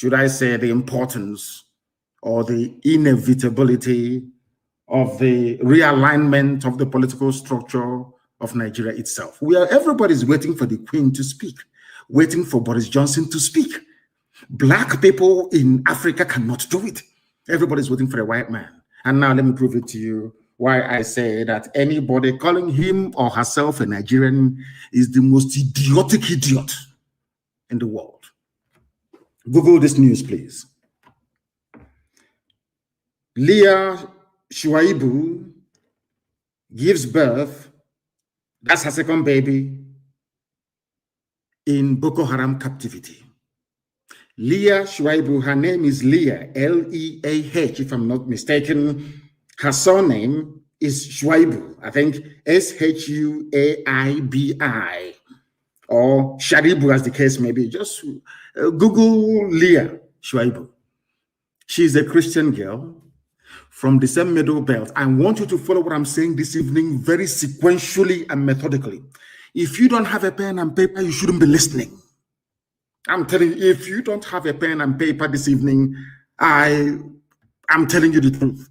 should I say, the importance or the inevitability of the realignment of the political structure of Nigeria itself. Everybody's waiting for the Queen to speak, waiting for Boris Johnson to speak. Black people in Africa cannot do it. Everybody's waiting for a white man. And now let me prove it to you why I say that anybody calling him or herself a Nigerian is the most idiotic idiot in the world. Google this news, please. Leah Shuaibu gives birth, that's her second baby, in Boko Haram captivity. Leah Shuaibu, her name is Leah, L-E-A-H, if I'm not mistaken. Her surname is Shuaibu, I think S-H-U-A-I-B-I, or Sharibu as the case may be. Just Google Leah Shuaibu. She's a Christian girl from the same Middle Belt. I want you to follow what I'm saying this evening very sequentially and methodically. If you don't have a pen and paper, you shouldn't be listening. I'm telling you, if you don't have a pen and paper this evening, I'm telling you the truth.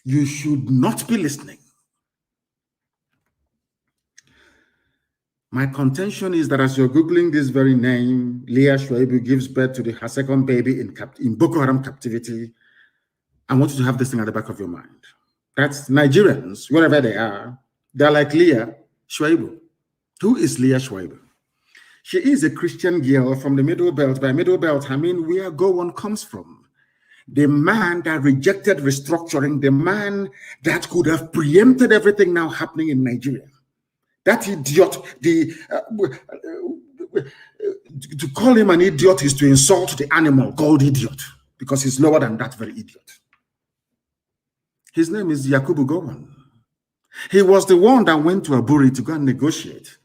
You should not be listening. My contention is that as you're Googling this very name, Leah Shuaibu gives birth to her second baby in Boko Haram captivity. I want you to have this thing at the back of your mind. That's Nigerians, wherever they are, they're like Leah Shuaibu. Who is Leah Shuaibu? She is a Christian girl from the Middle Belt. By Middle Belt, I mean where Gowon comes from. The man that rejected restructuring, the man that could have preempted everything now happening in Nigeria. That idiot, to call him an idiot is to insult the animal called idiot, because he's lower than that very idiot. His name is Yakubu Gowon. He was the one that went to Aburi to go and negotiate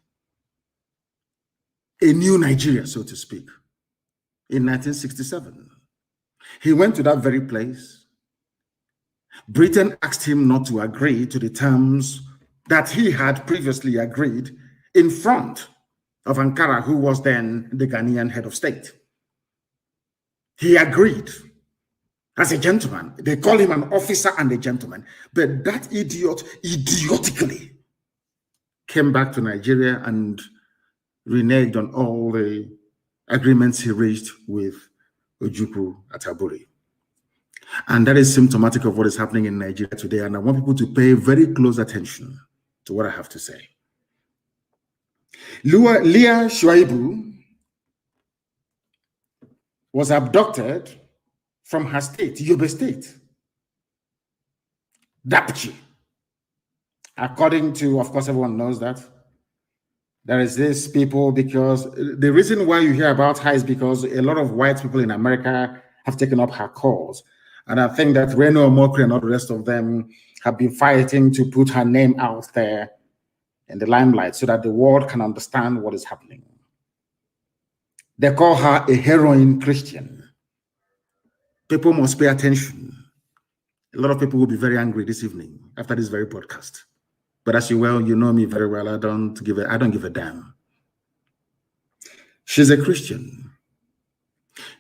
a new Nigeria, so to speak, in 1967. He went to that very place. Britain asked him not to agree to the terms that he had previously agreed in front of Ankara, who was then the Ghanaian head of state. He agreed as a gentleman. They call him an officer and a gentleman. But that idiot idiotically came back to Nigeria and reneged on all the agreements he reached with Ojukwu at Aburi. And that is symptomatic of what is happening in Nigeria today. And I want people to pay very close attention to what I have to say. Leah Shuaibu was abducted from her state, Yobe State, Dapchi. According to, of course, everyone knows that. There is this people, because the reason why you hear about her is because a lot of white people in America have taken up her cause. And I think that Reno Omokri and all the rest of them have been fighting to put her name out there in the limelight so that the world can understand what is happening. They call her a heroin Christian. People must pay attention. A lot of people will be very angry this evening after this very podcast. But as you know me very well, I don't give a damn. She's a Christian.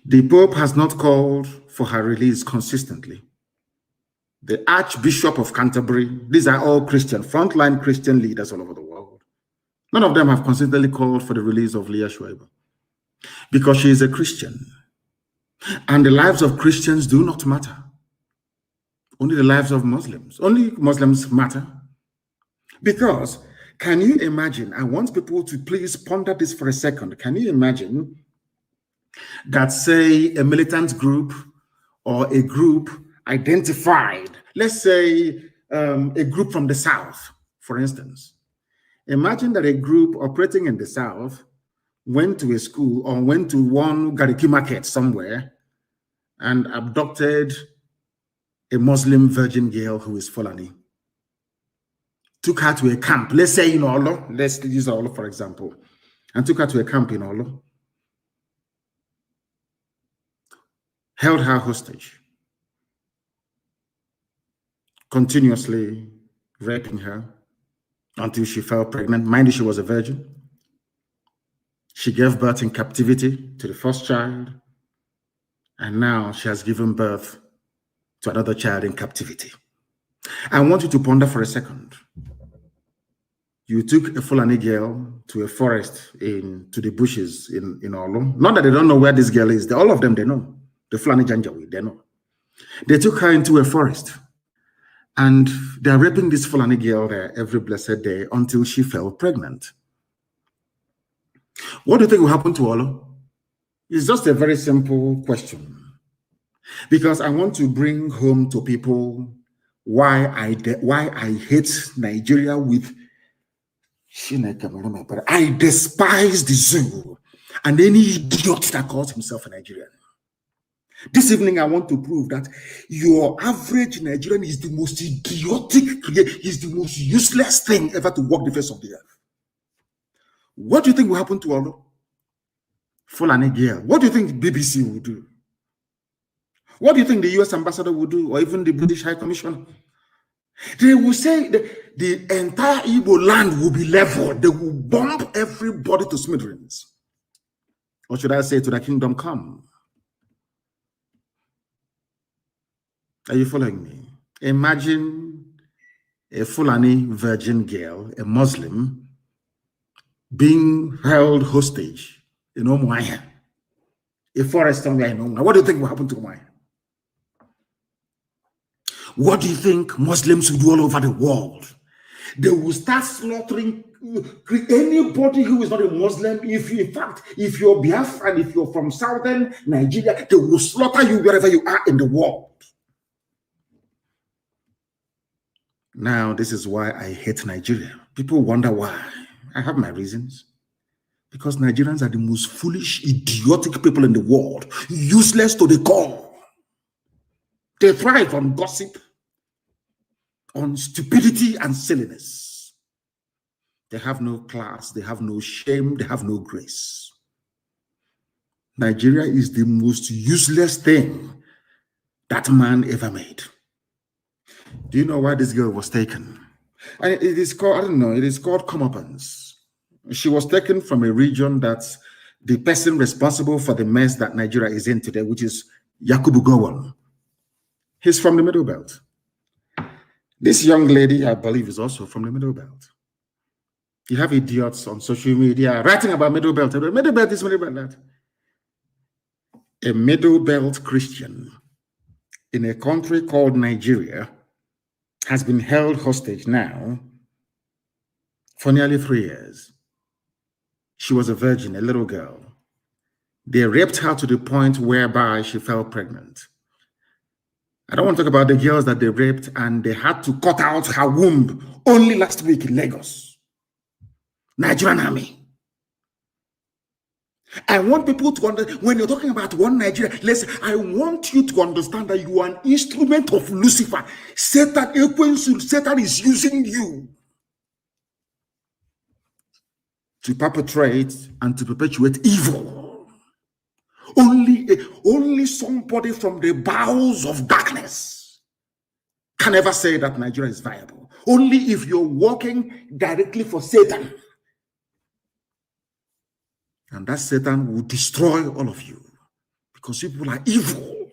The Pope has not called for her release consistently. The Archbishop of Canterbury, these are all Christian, frontline Christian leaders all over the world. None of them have consistently called for the release of Leah Shuaibu because she is a Christian. And the lives of Christians do not matter. Only the lives of Muslims. Only Muslims matter. Because, can you imagine, I want people to please ponder this for a second. Can you imagine that, say, a militant group or a group identified, let's say a group from the South, for instance. Imagine that a group operating in the South went to a school or went to one Gariki market somewhere and abducted a Muslim virgin girl who is Fulani. Took her to a camp, let's say in Olo, let's use Olo for example, and took her to a camp in Olo, held her hostage, continuously raping her until she fell pregnant. Mind you, she was a virgin. She gave birth in captivity to the first child, And now she has given birth to another child in captivity. I want you to ponder for a second. You took a Fulani girl to a forest to the bushes in Olu. Not that they don't know where this girl is. All of them, they know. The Fulani Janjaweed, they know. They took her into a forest. And they're raping this Fulani girl there every blessed day until she fell pregnant. What do you think will happen to Olu? It's just a very simple question. Because I want to bring home to people why I hate Nigeria with but I despise the zoo and any idiot that calls himself a Nigerian. This evening, I want to prove that your average Nigerian is the most idiotic, is the most useless thing ever to walk the face of the earth. What do you think will happen to Olu? Fulani girl. What do you think the BBC will do? What do you think the US ambassador will do, or even the British High Commissioner? They will say the entire Igbo land will be leveled. They will bomb everybody to smithereens. Or should I say, to the kingdom come? Are you following me? Imagine a Fulani virgin girl, a Muslim, being held hostage in Umuahia, a forest somewhere in Umuahia. What do you think will happen to Umuahia? What do you think Muslims will do all over the world? They will start slaughtering anybody who is not a Muslim. If you're Biafran, if you're from southern Nigeria, they will slaughter you wherever you are in the world. Now, this is why I hate Nigeria. People wonder why. I have my reasons. Because Nigerians are the most foolish, idiotic people in the world. Useless to the core. They thrive on gossip, on stupidity and silliness. They have no class, they have no shame, they have no grace. Nigeria is the most useless thing that man ever made. Do you know why this girl was taken? And it is called, I don't know, it is called comeuppance. She was taken from a region that's the person responsible for the mess that Nigeria is in today, which is Yakubu Gowon. He's from the Middle Belt. This young lady, I believe, is also from the Middle Belt. You have idiots on social media writing about Middle Belt. Middle Belt is Middle Belt that. A Middle Belt Christian in a country called Nigeria has been held hostage now for nearly 3 years. She was a virgin, a little girl. They raped her to the point whereby she fell pregnant. I don't want to talk about the girls that they raped and they had to cut out her womb only last week in Lagos. Nigerian army. I want people to understand, when you're talking about one Nigeria, I want you to understand that you are an instrument of Lucifer. Satan is using you to perpetrate and to perpetuate evil. Only somebody from the bowels of darkness can ever say that Nigeria is viable. Only if you're working directly for Satan. And that Satan will destroy all of you. Because people are evil.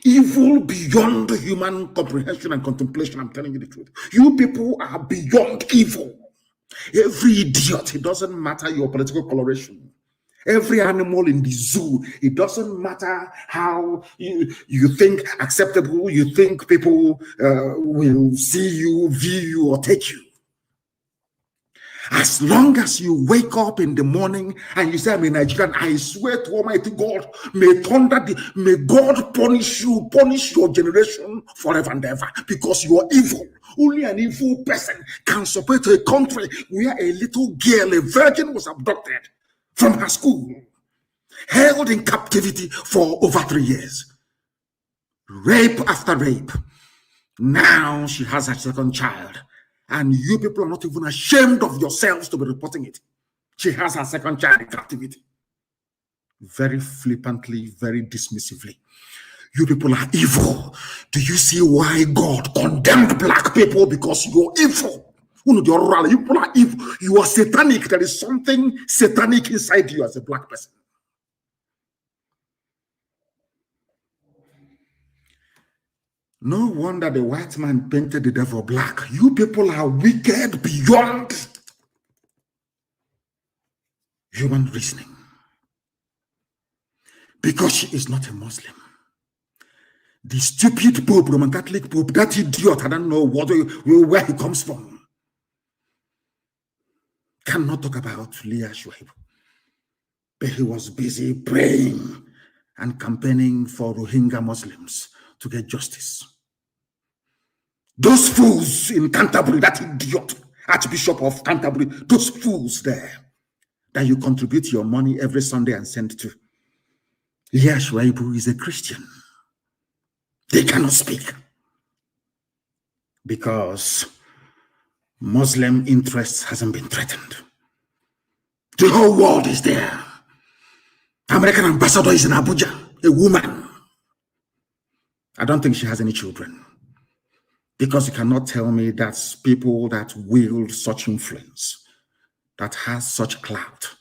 Evil beyond human comprehension and contemplation. I'm telling you the truth. You people are beyond evil. Every idiot, it doesn't matter your political coloration. Every animal in the zoo, it doesn't matter how you think acceptable, you think people will see you, view you, or take you. As long as you wake up in the morning and you say, I'm a Nigerian, I swear to Almighty God, may God punish you, punish your generation forever and ever, because you are evil. Only an evil person can support a country where a little girl, a virgin, was abducted from her school, held in captivity for over 3 years. Rape after rape. Now she has her second child. And you people are not even ashamed of yourselves to be reporting it. She has her second child in captivity. Very flippantly, very dismissively. You people are evil. Do you see why God condemned black people? Because you're evil. You people are evil. You are satanic. There is something satanic inside you as a black person. No wonder the white man painted the devil black. You people are wicked beyond human reasoning. Because she is not a Muslim. The stupid Pope, Roman Catholic Pope, that idiot, I don't know where he comes from, cannot talk about Leah Shuaibu. But he was busy praying and campaigning for Rohingya Muslims to get justice. Those fools in Canterbury, that idiot, Archbishop of Canterbury, those fools there that you contribute your money every Sunday and send to. Leah Shuaibu is a Christian. They cannot speak because Muslim interests hasn't been threatened. The whole world is there. American ambassador is in Abuja, a woman. I don't think she has any children. Because you cannot tell me that people that wield such influence, that has such clout,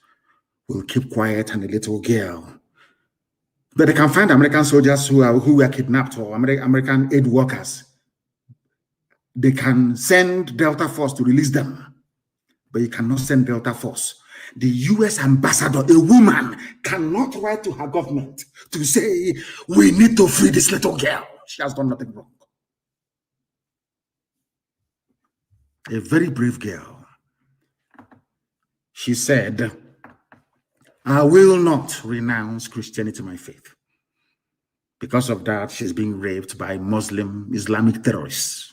will keep quiet and a little girl. But they can find American soldiers who were kidnapped or American aid workers. They can send Delta Force to release them, but you cannot send Delta Force. The US ambassador, a woman, cannot write to her government to say, we need to free this little girl. She has done nothing wrong. A very brave girl. She said, I will not renounce Christianity, my faith. Because of that, she's being raped by Muslim Islamic terrorists.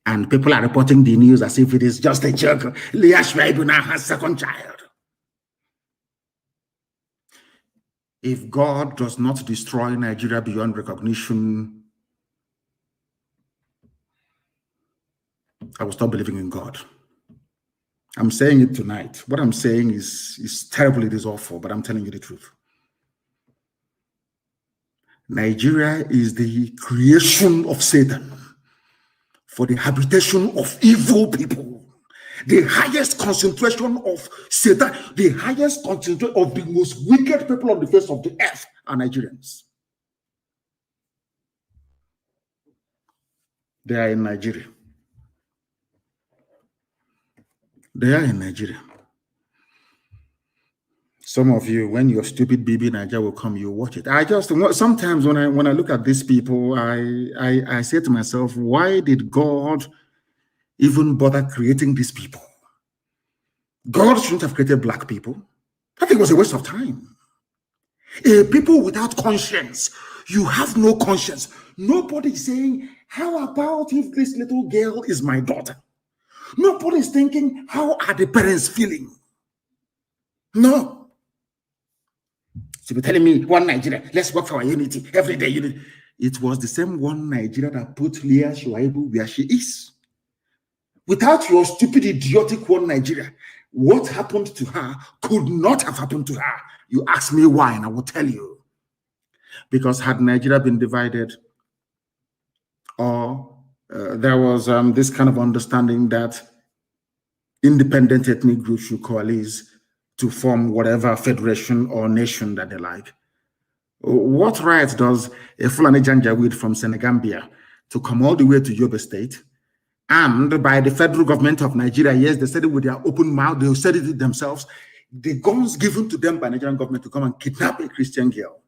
And people are reporting the news as if it is just a joke. Leah Shuaibu now has second child. If God does not destroy Nigeria beyond recognition, I will stop believing in God. I'm saying it tonight. What I'm saying is terrible, it is awful, but I'm telling you the truth. Nigeria is the creation of Satan for the habitation of evil people. The highest concentration of Satan, the highest concentration of the most wicked people on the face of the earth are Nigerians. They are in Nigeria. They are in Nigeria. Some of you, when your stupid baby Nigeria will come, you watch it. I just sometimes when I look at these people, I say to myself, why did God even bother creating these people? God shouldn't have created black people. I think it was a waste of time. A people without conscience. You have no conscience. Nobody is saying, how about if this little girl is my daughter? Nobody is thinking, how are the parents feeling? No. So you're telling me one Nigeria, let's work for our unity, everyday unity. It was the same one Nigeria that put Leah Shuaibu where she is. Without your stupid, idiotic one Nigeria, what happened to her could not have happened to her. You ask me why, and I will tell you. Because had Nigeria been divided, or there was this kind of understanding that independent ethnic groups should coalesce to form whatever federation or nation that they like. What right does a Fulani Janjaweed from Senegambia to come all the way to Yobe State, and by the federal government of Nigeria, yes, they said it with their open mouth, they said it themselves, the guns given to them by Nigerian government to come and kidnap a Christian girl,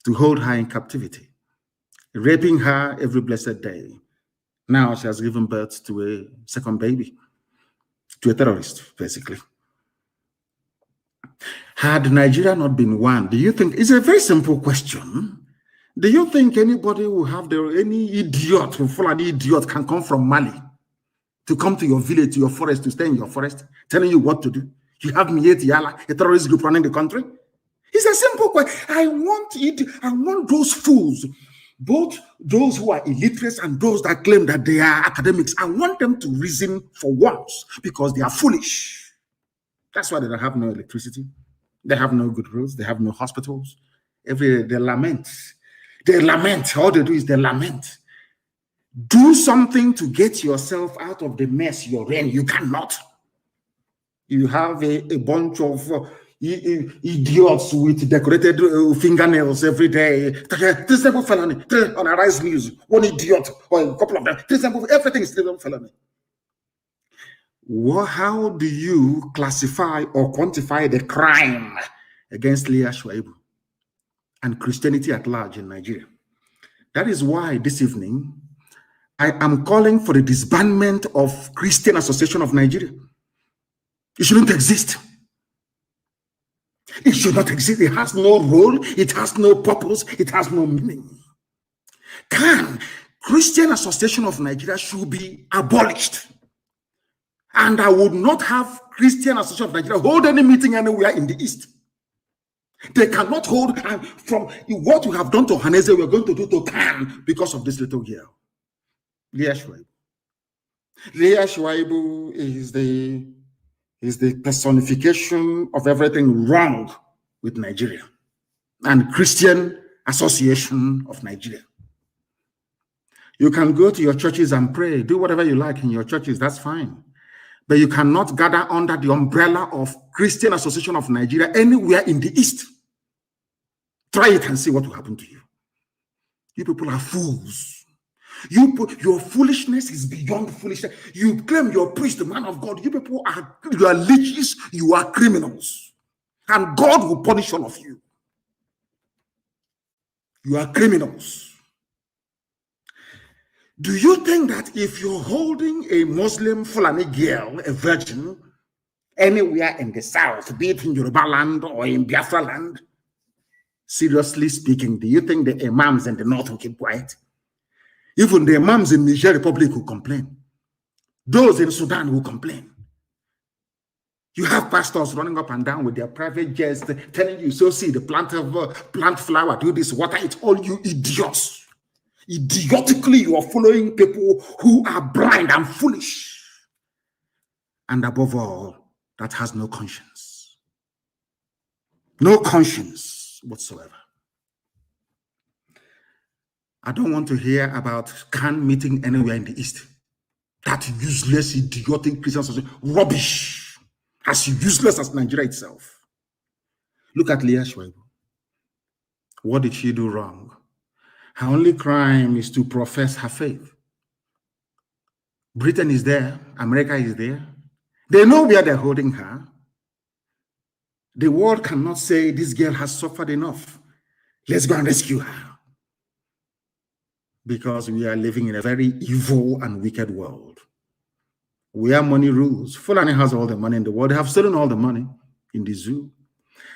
to hold her in captivity, raping her every blessed day. Now she has given birth to a second baby, to a terrorist, basically. Had Nigeria not been one, do you think, it's a very simple question. Do you think anybody will have any idiot, an idiot can come from Mali to come to your village, to your forest, to stay in your forest, telling you what to do? You have Mieti Yala, a terrorist group running the country? It's a simple question. I want those fools, both those who are illiterate and those that claim that they are academics. I want them to reason for once because they are foolish. That's why they don't have no electricity. They have no good roads. They have no hospitals. Every day they lament. They lament. All they do is they lament. Do something to get yourself out of the mess you're in. You cannot. You have a bunch of idiots with decorated fingernails every day. 3 simple felony. 3 on Arise News. 1 idiot or a couple of them. 3 simple. Everything is 3 simple felony. How do you classify or quantify the crime against Leah Shuaibu and Christianity at large in Nigeria? That is why this evening I am calling for the disbandment of Christian Association of Nigeria. It shouldn't exist. It should not exist. It has no role. It has no purpose. It has no meaning. CAN, Christian Association of Nigeria, should be abolished. And I would not have Christian Association of Nigeria hold any meeting anywhere in the East. They cannot hold, and from what we have done to Haneze, we are going to do to CAN because of this little girl, Leah Shuaibu. Leah Shuaibu is the personification of everything wrong with Nigeria and Christian Association of Nigeria. You can go to your churches and pray, do whatever you like in your churches, that's fine. But you cannot gather under the umbrella of Christian Association of Nigeria anywhere in the East. Try it and see what will happen to you. You people are fools. Your foolishness is beyond foolishness. You claim you're a priest, the man of God. You are leeches, you are criminals. And God will punish all of you. You are criminals. Do you think that if you're holding a Muslim Fulani girl, a virgin, anywhere in the South, be it in Yoruba land or in Biafra land, seriously speaking, do you think the imams in the North will keep quiet? Even the imams in Niger Republic will complain. Those in Sudan will complain. You have pastors running up and down with their private jets telling you, so see the plant flower, do this, water, it's all you idiots. Idiotically, you are following people who are blind and foolish. And above all, that has no conscience. No conscience whatsoever. I don't want to hear about CAN meeting anywhere in the East. That useless, idiotic Christian society. Rubbish. As useless as Nigeria itself. Look at Leah Shuaibu. What did she do wrong? Her only crime is to profess her faith. Britain is there. America is there. They know where they're holding her. The world cannot say this girl has suffered enough. Let's go and rescue her. Because we are living in a very evil and wicked world. Where money rules. Fulani has all the money in the world. They have stolen all the money in the zoo.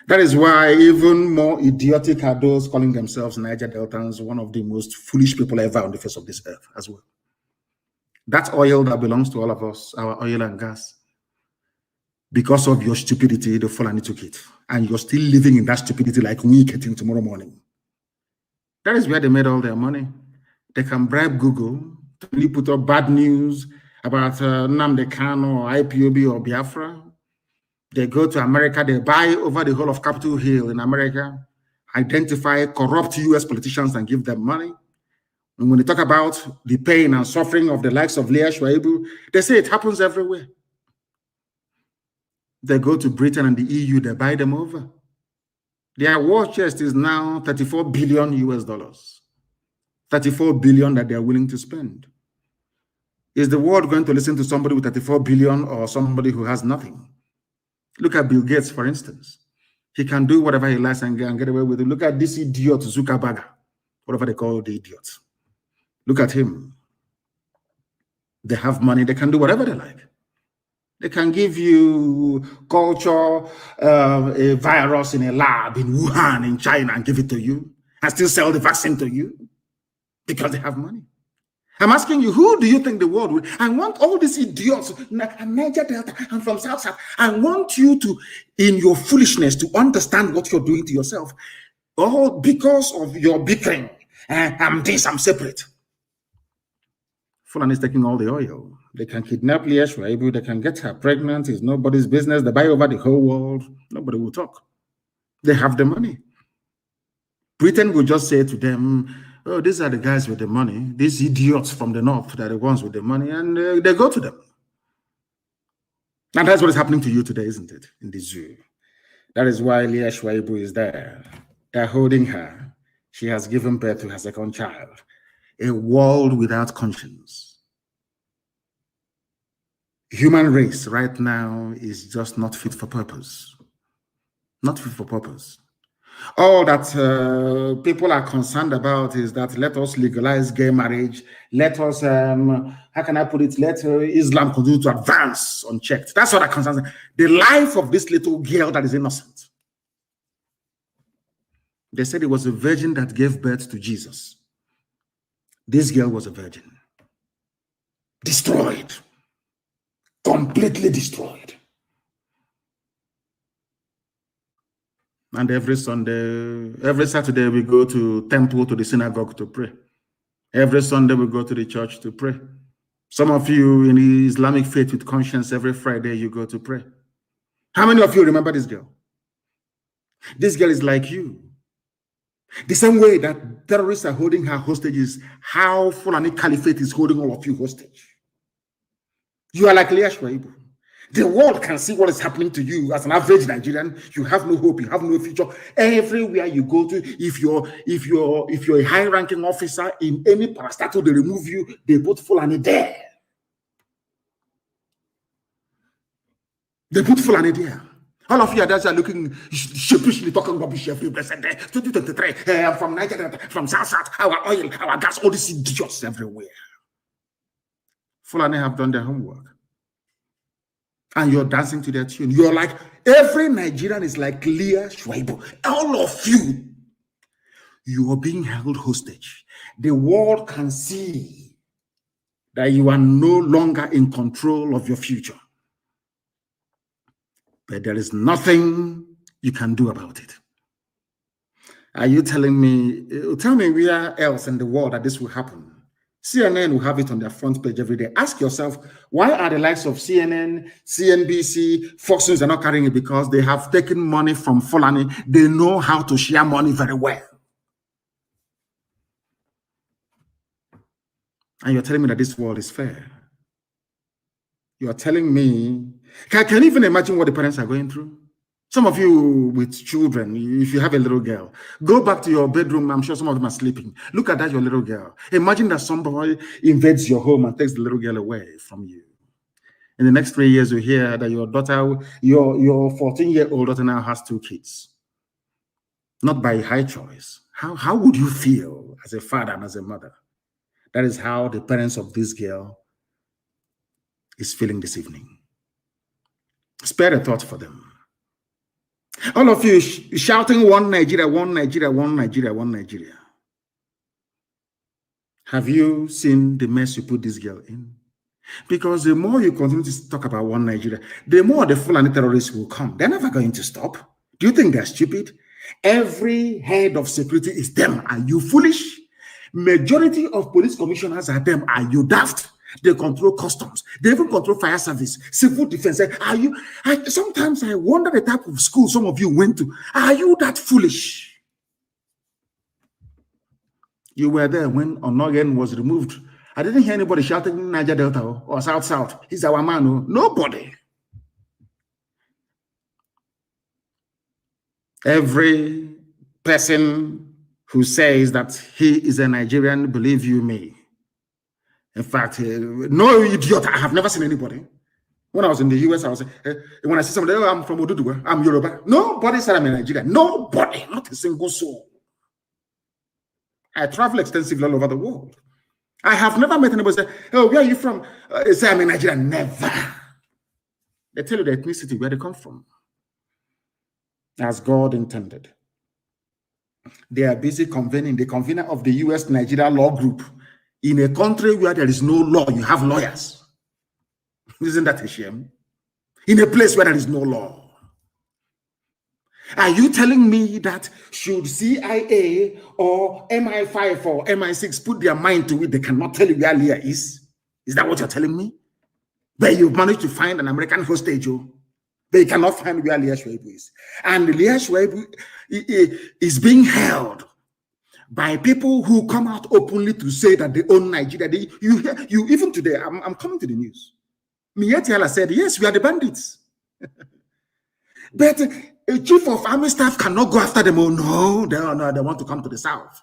That is why even more idiotic are those calling themselves Niger Deltans, one of the most foolish people ever on the face of this earth as well. That oil that belongs to all of us, our oil and gas, because of your stupidity, the Fulani took it. And you're still living in that stupidity like we getting tomorrow morning. That is where they made all their money. They can bribe Google to put up bad news about Nnamdi Kanu or IPOB or Biafra. They go to America, they buy over the whole of Capitol Hill in America, identify corrupt US politicians and give them money. And when they talk about the pain and suffering of the likes of Leah Shuaibu, they say it happens everywhere. They go to Britain and the EU, they buy them over. Their war chest is now 34 billion US dollars. 34 billion that they are willing to spend. Is the world going to listen to somebody with 34 billion or somebody who has nothing? Look at Bill Gates, for instance. He can do whatever he likes and get away with it. Look at this idiot, Zuckerberg, whatever they call the idiot. Look at him. They have money. They can do whatever they like. They can give you culture, a virus in a lab in Wuhan, in China, and give it to you, and still sell the vaccine to you because they have money. I'm asking you, who do you think the world will? I want all these idiots, Niger Delta, and from South. I want you to, in your foolishness, to understand what you're doing to yourself. All because of your bickering. I'm this, I'm separate. Fulani is taking all the oil. They can kidnap Leah Shuaibu, they can get her pregnant. It's nobody's business. They buy over the whole world. Nobody will talk. They have the money. Britain will just say to them, oh, these are the guys with the money. These idiots from the North, they're the ones with the money, and they go to them. And that's what is happening to you today, isn't it? In the zoo. That is why Leah Shuaibu is there. They're holding her. She has given birth to her second child. A world without conscience. Human race right now is just not fit for purpose. Not fit for purpose. All that people are concerned about is that let us legalize gay marriage. Let us, how can I put it? Let Islam continue to advance unchecked. That's what that concerns me. The life of this little girl that is innocent. They said it was a virgin that gave birth to Jesus. This girl was a virgin. Destroyed. Completely destroyed. And every Sunday, every Saturday, we go to temple, to the synagogue to pray. Every Sunday, we go to the church to pray. Some of you in the Islamic faith with conscience, every Friday, you go to pray. How many of you remember this girl? This girl is like you. The same way that terrorists are holding her hostage is how Fulani Caliphate is holding all of you hostage. You are like Leah Shuaibu. The world can see what is happening to you as an average Nigerian. You have no hope. You have no future. Everywhere you go to, if you're a high-ranking officer in any parastatal, they remove you. They put Fulani there. They put Fulani there. All of you others are looking sheepishly, talking rubbish every blessed day. 2023, I'm from Nigeria, from South, our oil, our gas, all these idiots everywhere. Fulani have done their homework. And you're dancing to their tune. You're like, every Nigerian is like Leah Shuaibu. All of you, you are being held hostage. The world can see that you are no longer in control of your future. But there is nothing you can do about it. Are you telling me, tell me where else in the world that this will happen? CNN will have it on their front page every day. Ask yourself, why are the likes of CNN, CNBC, Fox News are not carrying it? Because they have taken money from Fulani. They know how to share money very well. And you're telling me that this world is fair. You're telling me, can you even imagine what the parents are going through? Some of you with children, if you have a little girl, go back to your bedroom. I'm sure some of them are sleeping. Look at that, your little girl. Imagine that somebody invades your home and takes the little girl away from you. In the next 3 years, you hear that your daughter, your 14-year-old daughter now has 2 kids. Not by high choice. How would you feel as a father and as a mother? That is how the parents of this girl is feeling this evening. Spare a thought for them. All of you shouting one Nigeria, one Nigeria, one Nigeria, one Nigeria. Have you seen the mess you put this girl in? Because the more you continue to talk about one Nigeria, the more the Fulani terrorists will come. They're never going to stop. Do you think they're stupid? Every head of security is them. Are you foolish? Majority of police commissioners are them. Are you daft? They control customs. They even control fire service, civil defense. Sometimes I wonder the type of school some of you went to. Are you that foolish? You were there when Onogen was removed. I didn't hear anybody shouting Niger Delta or South. He's our man. Nobody. Every person who says that he is a Nigerian, believe you me. In fact, no idiot. I have never seen anybody. When I was in the US, I was when I see somebody, I'm from Oduduwa, I'm Yoruba. Nobody said I'm a Nigerian. Nobody, not a single soul. I travel extensively all over the world. I have never met anybody say, "Oh, where are you from?" Say I'm a Nigerian. Never. They tell you the ethnicity where they come from, as God intended. They are busy convening. The convener of the US Nigeria Law Group. In a country where there is no law, you have lawyers. Isn't that a shame? In a place where there is no law. Are you telling me that should CIA or MI5 or MI6 put their mind to it, they cannot tell you where Leah is? Is that what you're telling me? But you've managed to find an American hostage, they cannot find where Leah Shuaibu is. And Leah Shuaibu is being held by people who come out openly to say that they own Nigeria. You even today, I'm coming to the news. Mietiala said, yes, we are the bandits. But a chief of army staff cannot go after them. Oh, no, they want to come to the south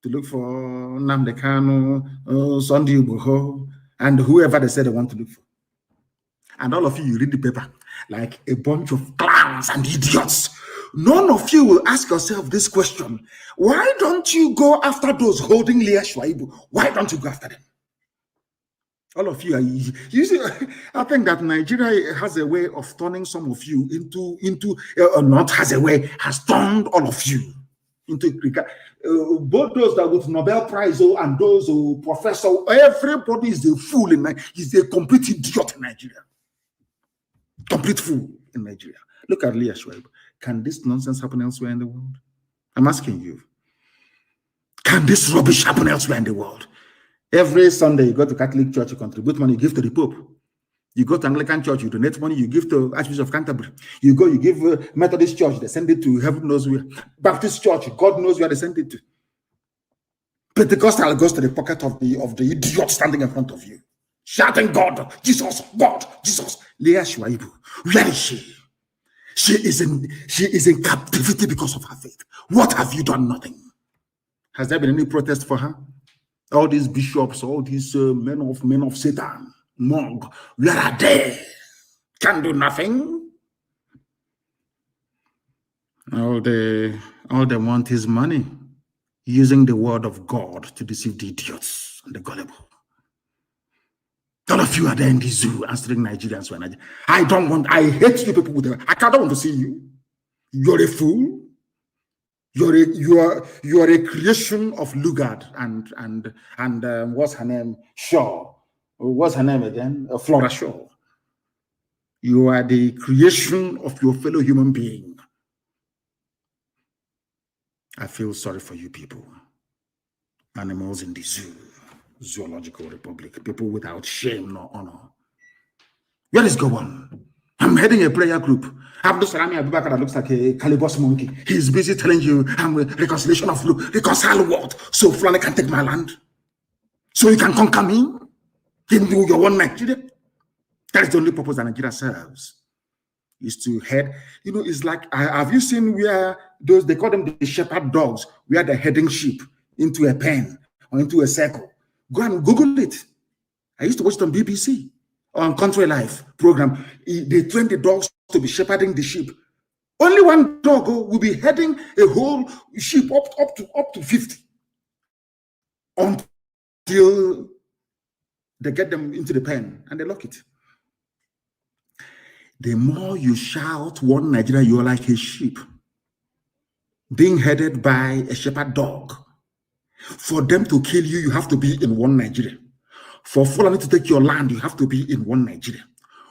to look for Nnamdi Kanu, Sunday Igboho, and whoever they say they want to look for. And all of you read the paper like a bunch of clowns and idiots. None of you will ask yourself this question. Why don't you go after those holding Leah Shuaibu? Why don't you go after them? All of you are easy. You see, I think that Nigeria has a way of turning some of you has turned all of you into both those that with Nobel Prize and those who professor. Everybody is a fool in Nigeria. He's a complete idiot in Nigeria. Complete fool in Nigeria. Look at Leah Shuaibu. Can this nonsense happen elsewhere in the world? I'm asking you. Can this rubbish happen elsewhere in the world? Every Sunday, you go to Catholic Church, you contribute money, you give to the Pope. You go to Anglican Church, you donate money, you give to Archbishop of Canterbury. You go, you give Methodist Church, they send it to heaven knows where. Baptist Church, God knows where they send it to. Pentecostal goes to the pocket of the idiot standing in front of you, shouting, God, Jesus, God, Jesus. Leah Shuaibu, where is she? She is in captivity because of her faith. What have you done? Nothing. Has there been any protest for her? All these bishops, all these men of Satan, monk, where are they? Can do nothing. All they want is money, using the word of God to deceive the idiots and the gullible. All of you are there in the zoo answering Nigerians. I hate you people with them. I don't want to see you. You're a fool. You are a creation of Lugard and what's her name? Shaw. What's her name again? Flora Shaw. You are the creation of your fellow human being. I feel sorry for you people. Animals in the zoo. Zoological Republic, people without shame nor honor. Where is going? I'm heading a prayer group. Abdul Salami Abubakar looks like a Calibos monkey. He's busy telling you I'm a reconciliation of reconcile what? So Fulani can take my land? So you can conquer me? In your one Nigeria? That is the only purpose that Nigeria serves. Is to head, it's like, have you seen where they call them the shepherd dogs, where they're heading sheep into a pen or into a circle? Go and Google it. I used to watch it on BBC, on Country Life program. They train the dogs to be shepherding the sheep. Only one dog will be heading a whole sheep up to 50 until they get them into the pen and they lock it. The more you shout one Nigeria, you're like a sheep being headed by a shepherd dog. For them to kill you, you have to be in one Nigeria. For Fulani to take your land, you have to be in one Nigeria.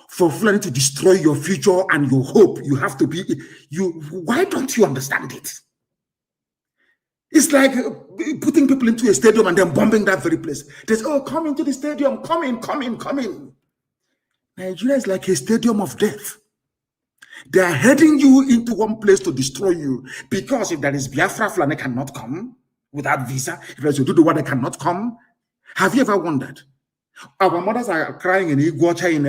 For Fulani to destroy your future and your hope, you have to be. Why don't you understand it? It's like putting people into a stadium and then bombing that very place. There's, come into the stadium, come in. Nigeria is like a stadium of death. They are heading you into one place to destroy you, because if there is Biafra, Fulani cannot come without visa. If there's Oduduwa, they cannot come. Have you ever wondered? Our mothers are crying in Iguacha, in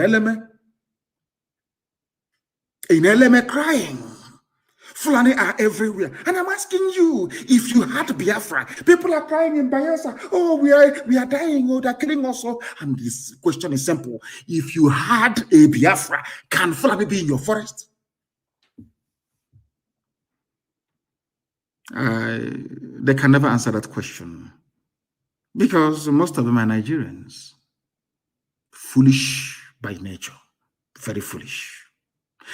Eleme crying. Fulani are everywhere. And I'm asking you, if you had Biafra, people are crying in Bayelsa. Oh, we are dying. Oh, they're killing us. And this question is simple. If you had a Biafra, can Fulani be in your forest? They can never answer that question, because most of them are Nigerians. Foolish by nature. Very foolish.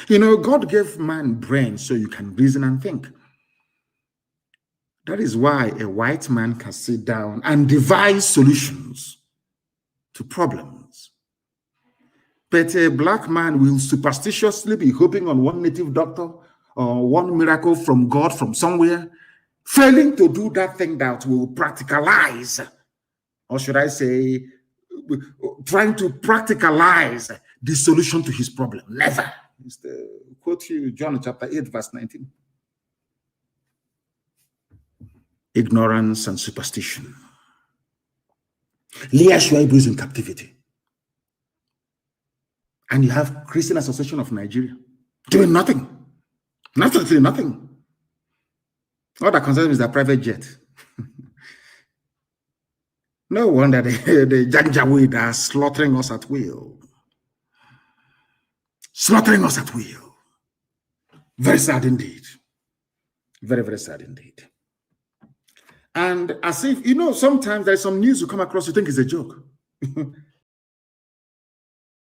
God gave man brain so you can reason and think. That is why a white man can sit down and devise solutions to problems. But a black man will superstitiously be hoping on one native doctor or one miracle from God from somewhere, failing to do that thing that will practicalize, or should I say, trying to practicalize the solution to his problem. Never. It's the quote you, John chapter 8, verse 19. Ignorance and superstition. Leah Shuaibu is in captivity. And you have Christian Association of Nigeria. doing nothing. Absolutely nothing. All that concerns is their private jet. No wonder the Janjaweed are slaughtering us at will. Slaughtering us at will. Very sad indeed. Very, very sad indeed. And as if, sometimes there's some news you come across, you think it's a joke.